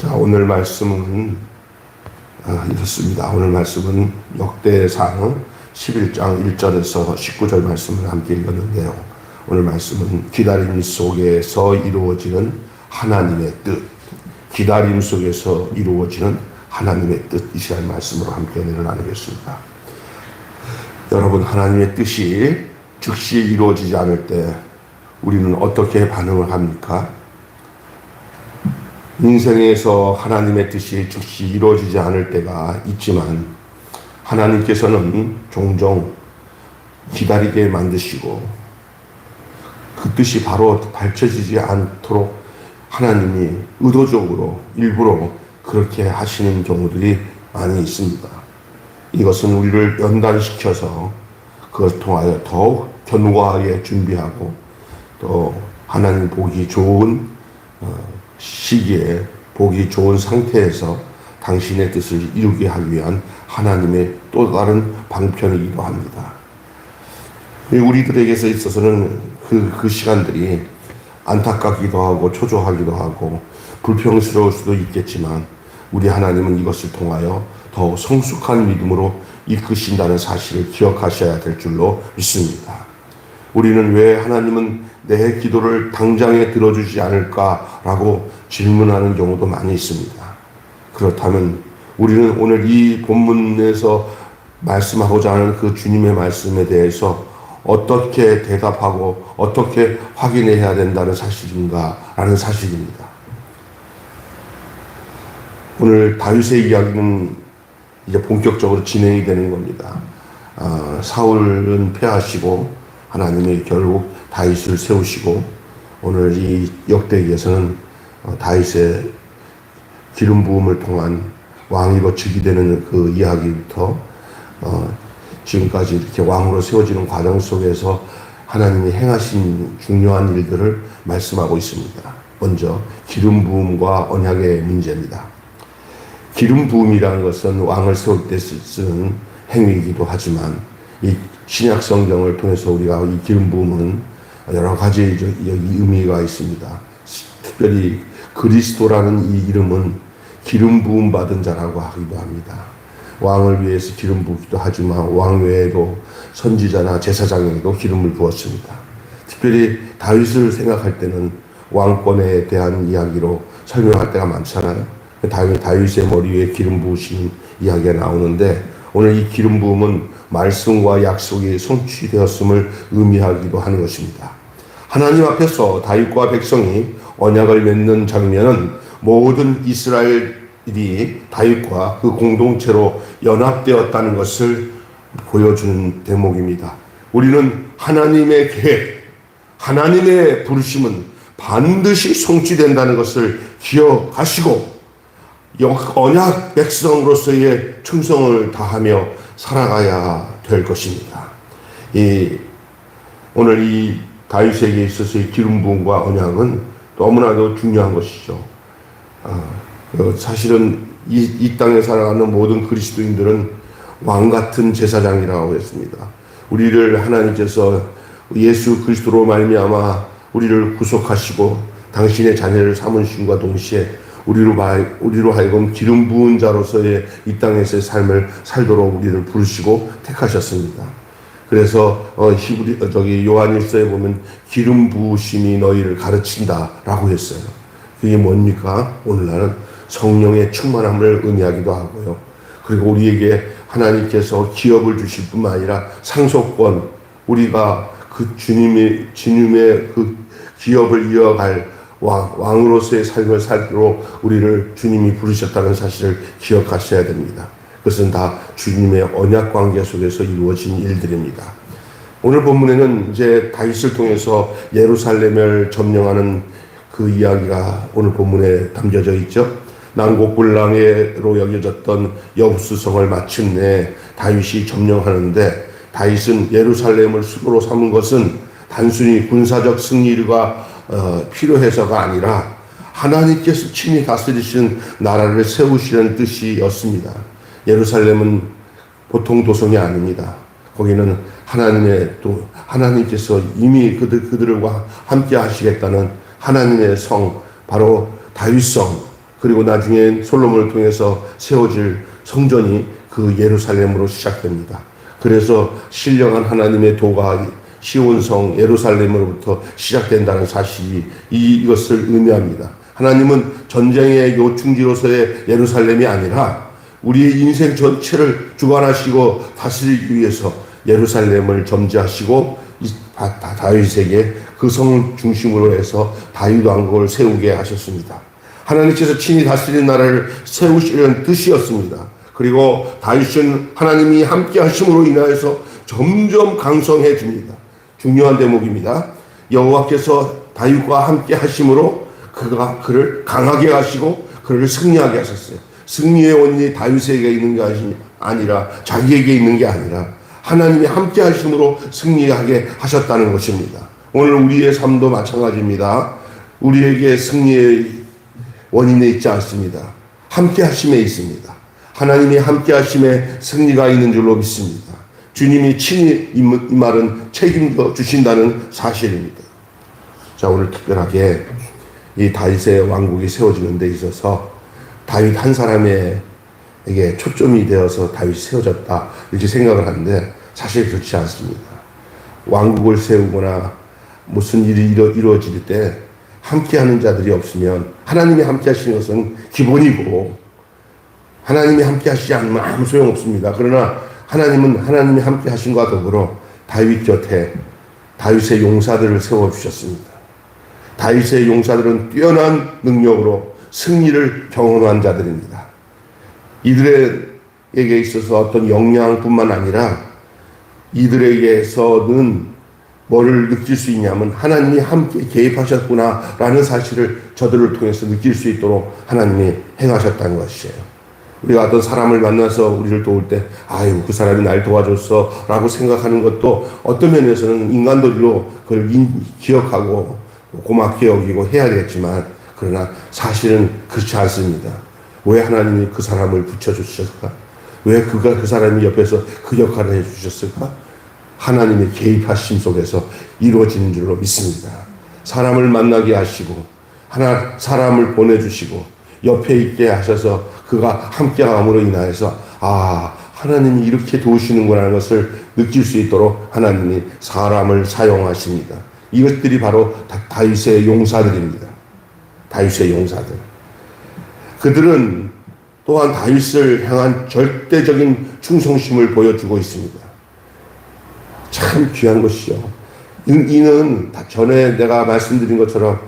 자, 오늘 말씀은 이렇습니다. 오늘 말씀은 역대상 11장 1절에서 19절 말씀을 함께 읽었는데요. 오늘 말씀은 기다림 속에서 이루어지는 하나님의 뜻, 기다림 속에서 이루어지는 하나님의 뜻, 이 시간 말씀으로 함께 은혜를 나누겠습니다. 여러분, 하나님의 뜻이 즉시 이루어지지 않을 때 우리는 어떻게 반응을 합니까? 인생에서 하나님의 뜻이 즉시 이루어지지 않을 때가 있지만 하나님께서는 종종 기다리게 만드시고 그 뜻이 바로 밝혀지지 않도록 하나님이 의도적으로 일부러 그렇게 하시는 경우들이 많이 있습니다. 이것은 우리를 연단시켜서 그것을 통하여 더욱 견고하게 준비하고 또 하나님 보기 좋은 시기에 보기 좋은 상태에서 당신의 뜻을 이루게 하기 위한 하나님의 또 다른 방편이기도 합니다. 우리들에게서 있어서는 그 시간들이 안타깝기도 하고 초조하기도 하고 불평스러울 수도 있겠지만 우리 하나님은 이것을 통하여 더욱 성숙한 믿음으로 이끄신다는 사실을 기억하셔야 될 줄로 믿습니다. 우리는 왜 하나님은 내 기도를 당장에 들어주지 않을까라고 질문하는 경우도 많이 있습니다. 그렇다면 우리는 오늘 이 본문에서 말씀하고자 하는 그 주님의 말씀에 대해서 어떻게 대답하고 어떻게 확인해야 된다는 사실인가라는 사실입니다. 오늘 다윗의 이야기는 이제 본격적으로 진행이 되는 겁니다. 사울은 패하시고 하나님이 결국 다윗을 세우시고 오늘 이 역대기에서는 다윗의 기름 부음을 통한 왕이 거치게 되는 그 이야기부터 지금까지 이렇게 왕으로 세워지는 과정 속에서 하나님이 행하신 중요한 일들을 말씀하고 있습니다. 먼저 기름 부음과 언약의 문제입니다. 기름 부음이라는 것은 왕을 세울 때 쓰는 행위이기도 하지만 이 신약 성경을 통해서 우리가 이 기름 부음은 여러 가지 의미가 있습니다. 특별히 그리스도라는 이 이름은 기름 부음 받은 자라고 하기도 합니다. 왕을 위해서 기름 부기도 하지만 왕 외에도 선지자나 제사장에게도 기름을 부었습니다. 특별히 다윗을 생각할 때는 왕권에 대한 이야기로 설명할 때가 많잖아요. 다윗의 머리 위에 기름 부으시는 이야기가 나오는데 오늘 이 기름 부음은 말씀과 약속이 성취되었음을 의미하기도 하는 것입니다. 하나님 앞에서 다윗과 백성이 언약을 맺는 장면은 모든 이스라엘이 다윗과 그 공동체로 연합되었다는 것을 보여주는 대목입니다. 우리는 하나님의 계획, 하나님의 부르심은 반드시 성취된다는 것을 기억하시고 언약 백성으로서의 충성을 다하며 살아가야 될 것입니다. 오늘 이 다윗에게 있어서의 기름 부음과 언약은 너무나도 중요한 것이죠. 사실은 이 땅에 살아가는 모든 그리스도인들은 왕 같은 제사장이라고 했습니다. 우리를 하나님께서 예수 그리스도로 말미암아 우리를 구속하시고 당신의 자녀를 삼으심과 동시에 우리로 하여금 기름 부은 자로서의 이 땅에서의 삶을 살도록 우리를 부르시고 택하셨습니다. 그래서 요한일서에 보면 기름 부으심이 너희를 가르친다라고 했어요. 그게 뭡니까? 오늘날은 성령의 충만함을 의미하기도 하고요. 그리고 우리에게 하나님께서 기업을 주실 뿐만 아니라 상속권, 우리가 그 주님의 그 기업을 이어갈 왕으로서의 삶을 살도록 우리를 주님이 부르셨다는 사실을 기억하셔야 됩니다. 그것은 다 주님의 언약 관계 속에서 이루어진 일들입니다. 오늘 본문에는 이제 다윗을 통해서 예루살렘을 점령하는 그 이야기가 오늘 본문에 담겨져 있죠. 난곡불랑으로 여겨졌던 여부스성을 마침내 다윗이 점령하는데 다윗은 예루살렘을 수도로 삼은 것은 단순히 군사적 승리가 필요해서가 아니라 하나님께서 친히 다스리시는 나라를 세우시는 뜻이었습니다. 예루살렘은 보통 도성이 아닙니다. 거기는 하나님께서 이미 그들과 함께 하시겠다는 하나님의 성, 바로 다윗성, 그리고 나중에 솔로몬을 통해서 세워질 성전이 그 예루살렘으로 시작됩니다. 그래서 신령한 하나님의 도가 시온성 예루살렘으로부터 시작된다는 사실이 이것을 의미합니다. 하나님은 전쟁의 요충지로서의 예루살렘이 아니라 우리의 인생 전체를 주관하시고 다스리기 위해서 예루살렘을 점지하시고 다윗에게 그 성을 중심으로 해서 다윗 왕국을 세우게 하셨습니다. 하나님께서 친히 다스리는 나라를 세우시려는 뜻이었습니다. 그리고 다윗은 하나님이 함께 하심으로 인하여서 점점 강성해집니다. 중요한 대목입니다. 여호와께서 다윗과 함께 하심으로 그를 강하게 하시고 그를 승리하게 하셨어요. 승리의 원인이 다윗에게 있는 게 아니라 자기에게 있는 게 아니라 하나님이 함께 하심으로 승리하게 하셨다는 것입니다. 오늘 우리의 삶도 마찬가지입니다. 우리에게 승리의 원인에 있지 않습니다. 함께 하심에 있습니다. 하나님이 함께 하심에 승리가 있는 줄로 믿습니다. 주님이 친히 이 말은 책임져 주신다는 사실입니다. 자, 오늘 특별하게 이 다윗의 왕국이 세워지는 데 있어서 다윗 한 사람에게 초점이 되어서 다윗이 세워졌다 이렇게 생각을 하는데 사실 그렇지 않습니다. 왕국을 세우거나 무슨 일이 이루어질 때 함께하는 자들이 없으면 하나님이 함께 하시는 것은 기본이고 하나님이 함께 하시지 않으면 아무 소용없습니다. 그러나 하나님은 하나님이 함께 하신과 더불어 다윗 곁에 다윗의 용사들을 세워주셨습니다. 다윗의 용사들은 뛰어난 능력으로 승리를 경험한 자들입니다. 이들에게 있어서 어떤 역량뿐만 아니라 이들에게서는 뭐를 느낄 수 있냐면 하나님이 함께 개입하셨구나라는 사실을 저들을 통해서 느낄 수 있도록 하나님이 행하셨다는 것이에요. 우리가 어떤 사람을 만나서 우리를 도울 때 아유 그 사람이 날 도와줬어 라고 생각하는 것도 어떤 면에서는 인간도리로 그걸 기억하고 고맙게 여기고 해야 되겠지만 그러나 사실은 그렇지 않습니다. 왜 하나님이 그 사람을 붙여주셨을까? 왜 그 사람이 옆에서 그 역할을 해주셨을까? 하나님의 개입하심 속에서 이루어지는 줄로 믿습니다. 사람을 만나게 하시고 사람을 보내주시고 옆에 있게 하셔서 그가 함께함으로 인하여서 하나님이 이렇게 도우시는구나 하는 것을 느낄 수 있도록 하나님이 사람을 사용하십니다. 이것들이 바로 다윗의 용사들입니다. 다윗의 용사들. 그들은 또한 다윗을 향한 절대적인 충성심을 보여주고 있습니다. 참 귀한 것이죠. 이는 전에 내가 말씀드린 것처럼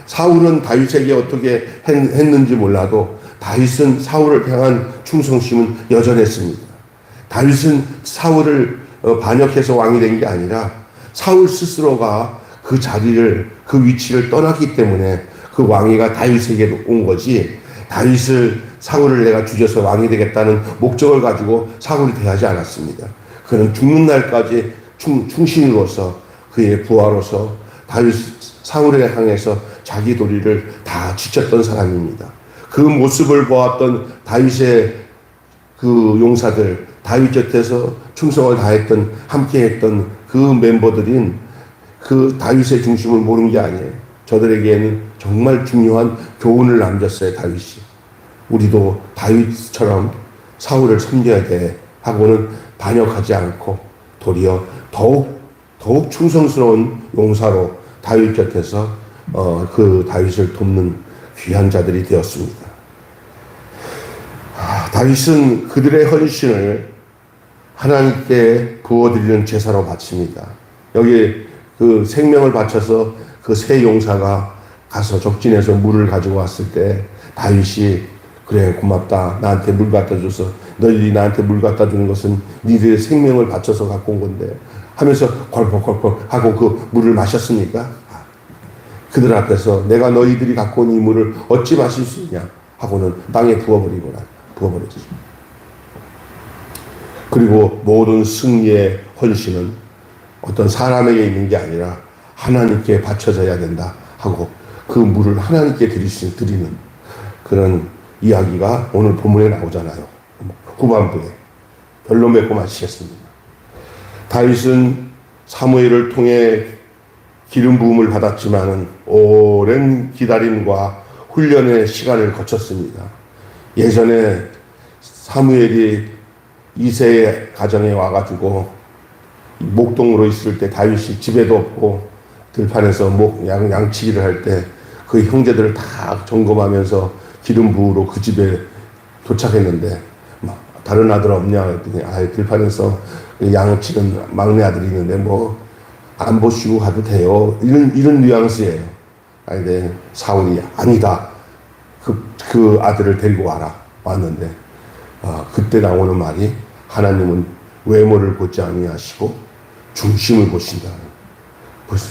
사울은 다윗에게 어떻게 했는지 몰라도 다윗은 사울을 향한 충성심은 여전했습니다. 다윗은 사울을 반역해서 왕이 된 게 아니라 사울 스스로가 그 자리를 그 위치를 떠났기 때문에 그 왕위가 다윗에게 온 거지 다윗을 사울을 내가 죽여서 왕이 되겠다는 목적을 가지고 사울이 대하지 않았습니다. 그는 죽는 날까지 충신으로서 그의 부하로서 다윗 사울에 향해서 자기 도리를 다 지켰던 사람입니다. 그 모습을 보았던 다윗의 그 용사들, 다윗 곁에서 충성을 다했던 함께했던 그 멤버들인 그 다윗의 중심을 모르는 게 아니에요. 저들에게는 정말 중요한 교훈을 남겼어요. 다윗이. 우리도 다윗처럼 사울을 섬겨야 돼 하고는 반역하지 않고 도리어 더욱 충성스러운 용사로 다윗 곁에서 그 다윗을 돕는 귀한 자들이 되었습니다. 다윗은 그들의 헌신을 하나님께 부어드리는 제사로 바칩니다. 여기 그 생명을 바쳐서 그 세 용사가 가서 적진에서 물을 가지고 왔을 때 다윗이 그래 고맙다 나한테 물 갖다 줘서 너희들이 나한테 물 갖다 주는 것은 니들의 생명을 바쳐서 갖고 온 건데 하면서 걸벅걸벅 하고 그 물을 마셨습니까? 그들 앞에서 내가 너희들이 갖고 온 이 물을 어찌 마실 수 있냐 하고는 땅에 부어버렸죠. 그리고 모든 승리의 헌신은 어떤 사람에게 있는 게 아니라 하나님께 바쳐져야 된다 하고 그 물을 하나님께 드리는 그런 이야기가 오늘 본문에 나오잖아요. 후반부에 별로 맺고 마치겠습니다. 다윗은 사무엘을 통해 기름 부음을 받았지만은 오랜 기다림과 훈련의 시간을 거쳤습니다. 예전에 사무엘이 이새의 가정에 와가지고 목동으로 있을 때 다윗이 집에도 없고 들판에서 양치기를 할 때 그 형제들을 다 점검하면서 기름 부으러 그 집에 도착했는데 다른 아들 없냐 했더니 들판에서 양치는 막내 아들이 있는데 뭐 안 보시고 가도 돼요. 이런 뉘앙스예요. 근데 사울이 아니다. 그 아들을 데리고 왔는데 그때 나오는 말이 하나님은 외모를 보지 아니하시고 중심을 보신다.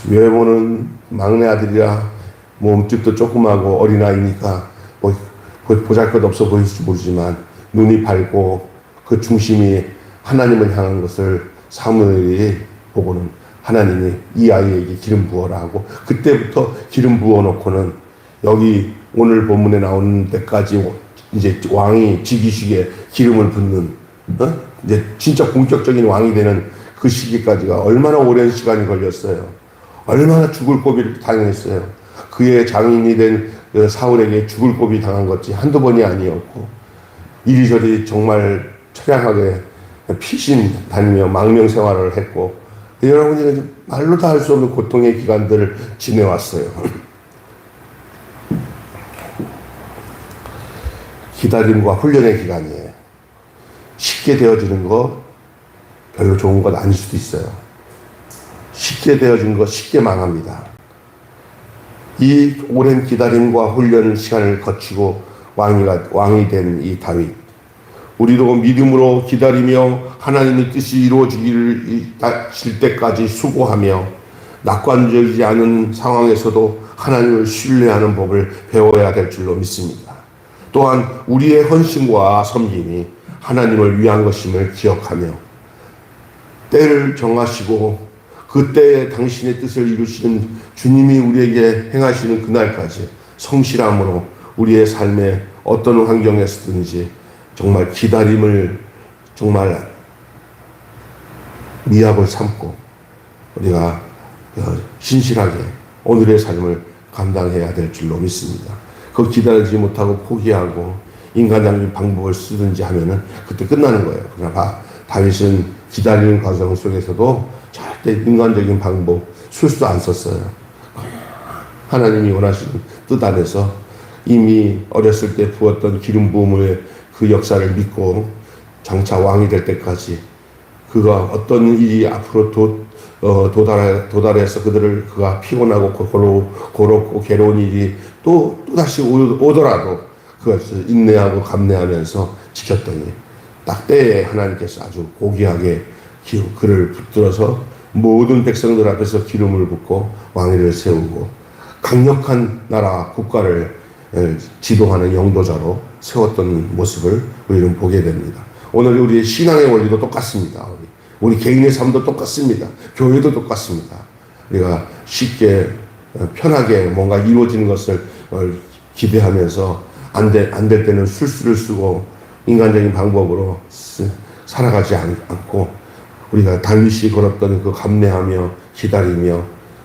외모는 막내 아들이라 몸집도 조그마하고 어린아이니까 뭐 보잘것없어 보일지 모르지만 눈이 밝고 그 중심이 하나님을 향한 것을 사무엘이 보고는 하나님이 이 아이에게 기름 부어라 하고 그때부터 기름 부어놓고는 여기 오늘 본문에 나오는 데까지 이제 왕이 즉위식에 기름을 붓는 이제 진짜 본격적인 왕이 되는 그 시기까지가 얼마나 오랜 시간이 걸렸어요. 얼마나 죽을 고비를 당했어요. 그의 장인이 된 사울에게 죽을 고비 당한 것이 한두 번이 아니었고 이리저리 정말 처량하게 피신 다니며 망명 생활을 했고 여러분이 말로 다 할 수 없는 고통의 기간들을 지내왔어요. 기다림과 훈련의 기간이에요. 쉽게 되어지는 거 별로 좋은 건 아닐 수도 있어요. 쉽게 되어진 거 쉽게 망합니다. 이 오랜 기다림과 훈련 시간을 거치고 왕이 된 이 다윗. 우리도 믿음으로 기다리며 하나님의 뜻이 이루어지길 질 때까지 수고하며 낙관적이지 않은 상황에서도 하나님을 신뢰하는 법을 배워야 될 줄로 믿습니다. 또한 우리의 헌신과 섬김이 하나님을 위한 것임을 기억하며 때를 정하시고 그 때에 당신의 뜻을 이루시는 주님이 우리에게 행하시는 그날까지 성실함으로 우리의 삶의 어떤 환경에서든지 정말 기다림을 정말 미학을 삼고 우리가 신실하게 오늘의 삶을 감당해야 될 줄로 믿습니다. 그 기다리지 못하고 포기하고 인간적인 방법을 쓰든지 하면은 그때 끝나는 거예요. 그러나 다윗은 기다리는 과정 속에서도 절대 인간적인 방법 술수 안 썼어요. 하나님이 원하시는 뜻 안에서 이미 어렸을 때 부었던 기름 부음의 그 역사를 믿고 장차 왕이 될 때까지 그가 어떤 일이 앞으로 도달해서 그가 피곤하고 고롭고 괴로운 일이 또다시 오더라도 그것을 인내하고 감내하면서 지켰더니 딱 때에 하나님께서 아주 고귀하게 그를 붙들어서 모든 백성들 앞에서 기름을 붓고 왕위를 세우고 강력한 나라 국가를 지도하는 영도자로 세웠던 모습을 우리는 보게 됩니다. 오늘 우리의 신앙의 원리도 똑같습니다. 우리 개인의 삶도 똑같습니다. 교회도 똑같습니다. 우리가 쉽게 편하게 뭔가 이루어지는 것을 기대하면서 안 될 때는 술수를 쓰고 인간적인 방법으로 살아가지 않고 우리가 다윗이 걸었던 그 감내하며 기다리며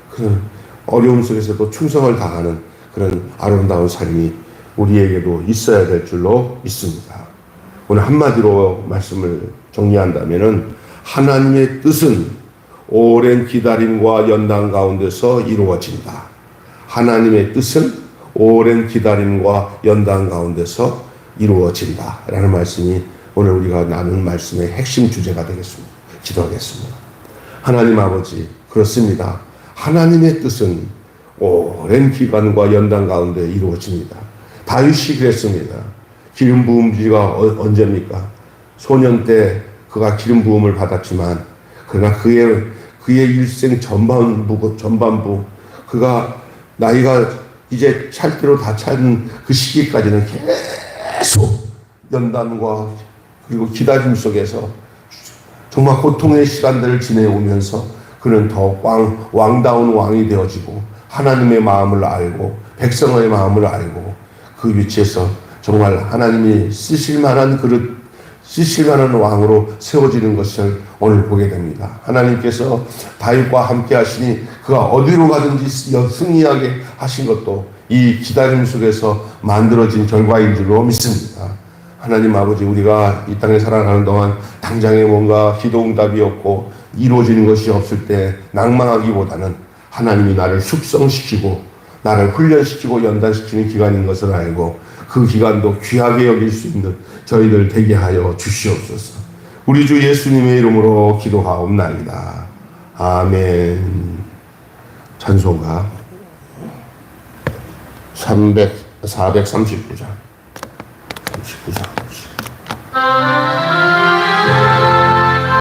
그 어려움 속에서도 충성을 다하는 그런 아름다운 삶이 우리에게도 있어야 될 줄로 믿습니다. 오늘 한마디로 말씀을 정리한다면은 하나님의 뜻은 오랜 기다림과 연단 가운데서 이루어진다. 하나님의 뜻은 오랜 기다림과 연단 가운데서 이루어진다. 라는 말씀이 오늘 우리가 나눈 말씀의 핵심 주제가 되겠습니다. 기도하겠습니다. 하나님 아버지, 그렇습니다. 하나님의 뜻은 오랜 기간과 연단 가운데 이루어집니다. 다윗이 그랬습니다. 기름 부음 지가 언제입니까? 소년 때 그가 기름 부음을 받았지만 그러나 그의 일생 전반부 그가 나이가 이제 찰대로 다 찬 그 시기까지는 계속 연단과 그리고 기다림 속에서 정말 고통의 시간들을 지내오면서 그는 더 왕다운 왕이 되어지고 하나님의 마음을 알고 백성의 마음을 알고 그 위치에서 정말 하나님이 쓰실 만한 왕으로 세워지는 것을 오늘 보게 됩니다. 하나님께서 다윗과 함께 하시니 그가 어디로 가든지 승리하게 하신 것도 이 기다림 속에서 만들어진 결과인 줄로 믿습니다. 하나님 아버지, 우리가 이 땅에 살아가는 동안 당장에 뭔가 기도응답이 없고 이루어지는 것이 없을 때 낭망하기보다는 하나님이 나를 숙성시키고 나를 훈련시키고 연단시키는 기간인 것을 알고 그 기간도 귀하게 여길 수 있는 저희들 되게 하여 주시옵소서. 우리 주 예수님의 이름으로 기도하옵나이다. 아멘. 찬송가 439장 39장